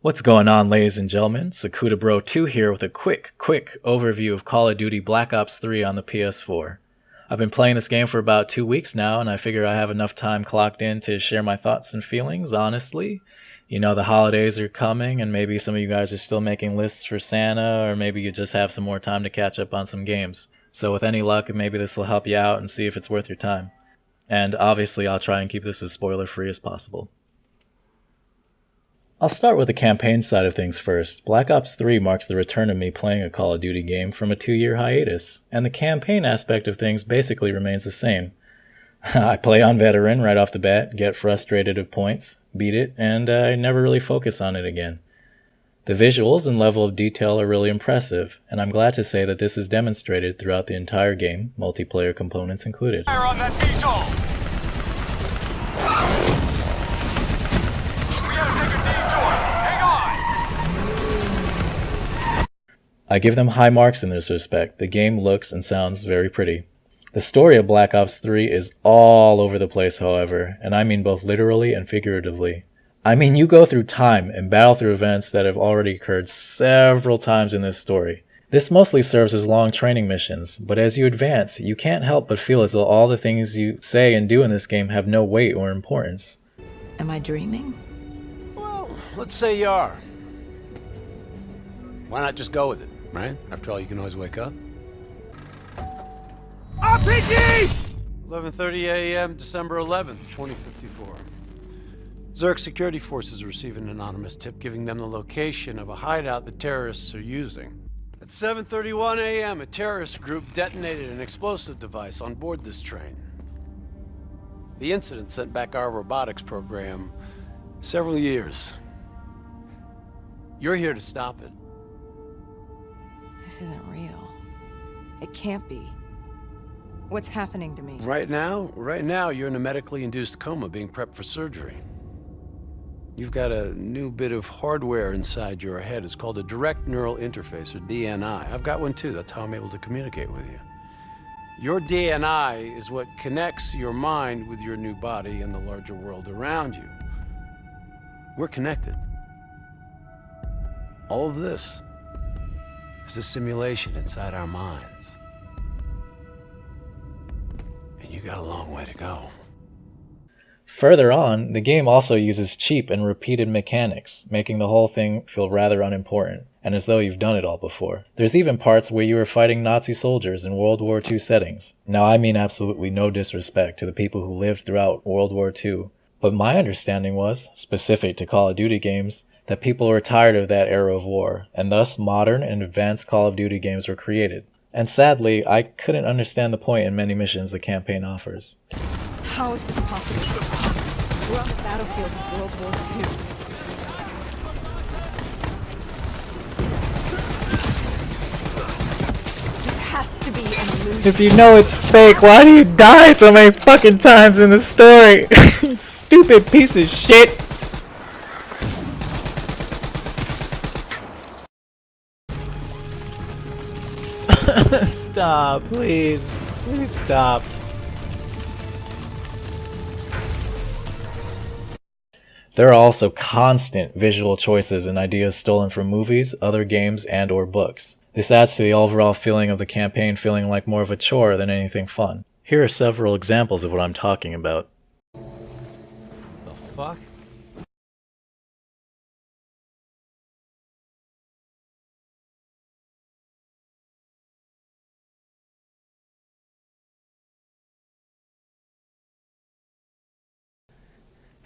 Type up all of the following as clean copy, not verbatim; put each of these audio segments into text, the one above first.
What's going on, ladies and gentlemen? Sakuda Bro 2 here with a quick overview of Call of Duty Black Ops 3 on the PS4. I've been playing this game for about 2 weeks now, and I figure I have enough time clocked in to share my thoughts and feelings, honestly. You know, the holidays are coming, and maybe some of you guys are still making lists for Santa, or maybe you just have some more time to catch up on some games. So with any luck, maybe this will help you out and see if it's worth your time. And obviously, I'll try and keep this as spoiler-free as possible. I'll start with the campaign side of things first. Black Ops 3 marks the return of me playing a Call of Duty game from a 2-year hiatus, and the campaign aspect of things basically remains the same. I play on veteran right off the bat, get frustrated at points, beat it, and I never really focus on it again. The visuals and level of detail are really impressive, and I'm glad to say that this is demonstrated throughout the entire game, multiplayer components included. Fire on that VTOL! I give them high marks in this respect. The game looks and sounds very pretty. The story of Black Ops 3 is all over the place, however, and I mean both literally and figuratively. I mean, you go through time and battle through events that have already occurred several times in this story. This mostly serves as long training missions, but as you advance, you can't help but feel as though all the things you say and do in this game have no weight or importance. Am I dreaming? Well, let's say you are. Why not just go with it, right? After all, you can always wake up. RPG! 11:30 a.m., December 11th, 2054. Zerk security forces receive an anonymous tip giving them the location of a hideout the terrorists are using. At 7:31 a.m., a terrorist group detonated an explosive device on board this train. The incident sent back our robotics program several years. You're here to stop it. This isn't real. It can't be. What's happening to me? Right now, you're in a medically induced coma being prepped for surgery. You've got a new bit of hardware inside your head. It's called a direct neural interface, or DNI. I've got one too. That's how I'm able to communicate with you. Your DNI is what connects your mind with your new body and the larger world around you. We're connected. All of this is a simulation inside our minds. And you got a long way to go. Further on, the game also uses cheap and repeated mechanics, making the whole thing feel rather unimportant, and as though you've done it all before. There's even parts where you are fighting Nazi soldiers in World War II settings. Now, I mean absolutely no disrespect to the people who lived throughout World War II, but my understanding was, specific to Call of Duty games, that people were tired of that era of war, and thus modern and advanced Call of Duty games were created. And sadly, I couldn't understand the point in many missions the campaign offers. How is this possible? We're on the battlefield of World War II. This has to be an illusion. If you know it's fake, why do you die so many fucking times in the story? You stupid piece of shit! Stop, please. Please stop. There are also constant visual choices and ideas stolen from movies, other games, and or books. This adds to the overall feeling of the campaign feeling like more of a chore than anything fun. Here are several examples of what I'm talking about. The fuck?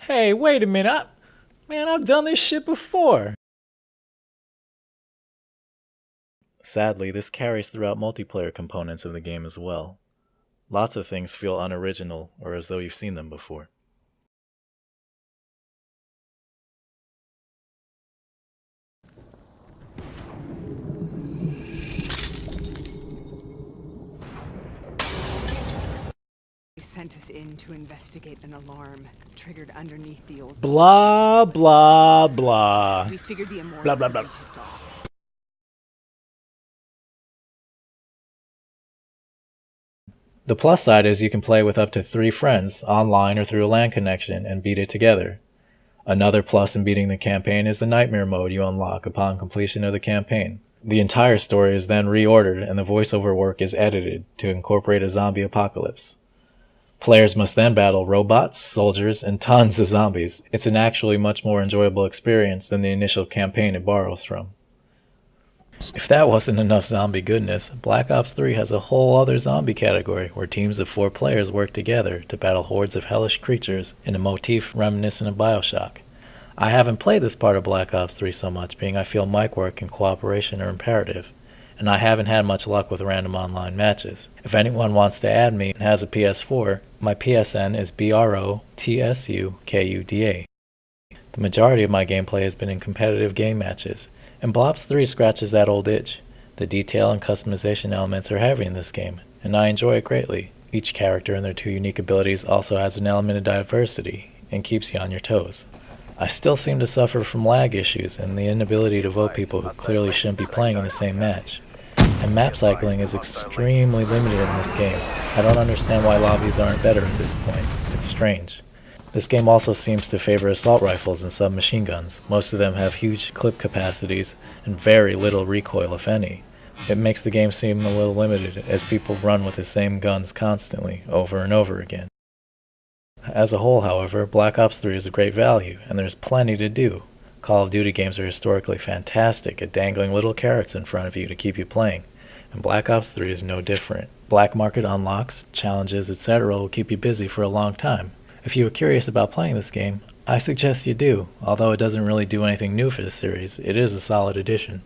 Hey, wait a minute. Man, I've done this shit before. Sadly, this carries throughout multiplayer components of the game as well. Lots of things feel unoriginal or as though you've seen them before. Sent us in to investigate an alarm triggered underneath the old Blah, blah, blah. We figured the immortals Blah, blah, had blah. been tipped off. The plus side is you can play with up to 3 friends, online or through a LAN connection, and beat it together. Another plus in beating the campaign is the nightmare mode you unlock upon completion of the campaign. The entire story is then reordered and the voiceover work is edited to incorporate a zombie apocalypse. Players must then battle robots, soldiers, and tons of zombies. It's an actually much more enjoyable experience than the initial campaign it borrows from. If that wasn't enough zombie goodness, Black Ops 3 has a whole other zombie category where teams of 4 players work together to battle hordes of hellish creatures in a motif reminiscent of Bioshock. I haven't played this part of Black Ops 3 so much, being I feel mic work and cooperation are imperative, and I haven't had much luck with random online matches. If anyone wants to add me and has a PS4, my PSN is BROTSUKUDA. The majority of my gameplay has been in competitive game matches, and BLOPS 3 scratches that old itch. The detail and customization elements are heavy in this game, and I enjoy it greatly. Each character and their 2 unique abilities also has an element of diversity, and keeps you on your toes. I still seem to suffer from lag issues and the inability to vote people who clearly shouldn't be playing in the same match. And map cycling is extremely limited in this game. I don't understand why lobbies aren't better at this point. It's strange. This game also seems to favor assault rifles and submachine guns. Most of them have huge clip capacities and very little recoil, if any. It makes the game seem a little limited, as people run with the same guns constantly, over and over again. As a whole, however, Black Ops 3 is a great value, and there's plenty to do. Call of Duty games are historically fantastic at dangling little carrots in front of you to keep you playing, and Black Ops 3 is no different. Black market unlocks, challenges, etc. will keep you busy for a long time. If you are curious about playing this game, I suggest you do. Although it doesn't really do anything new for the series, it is a solid addition.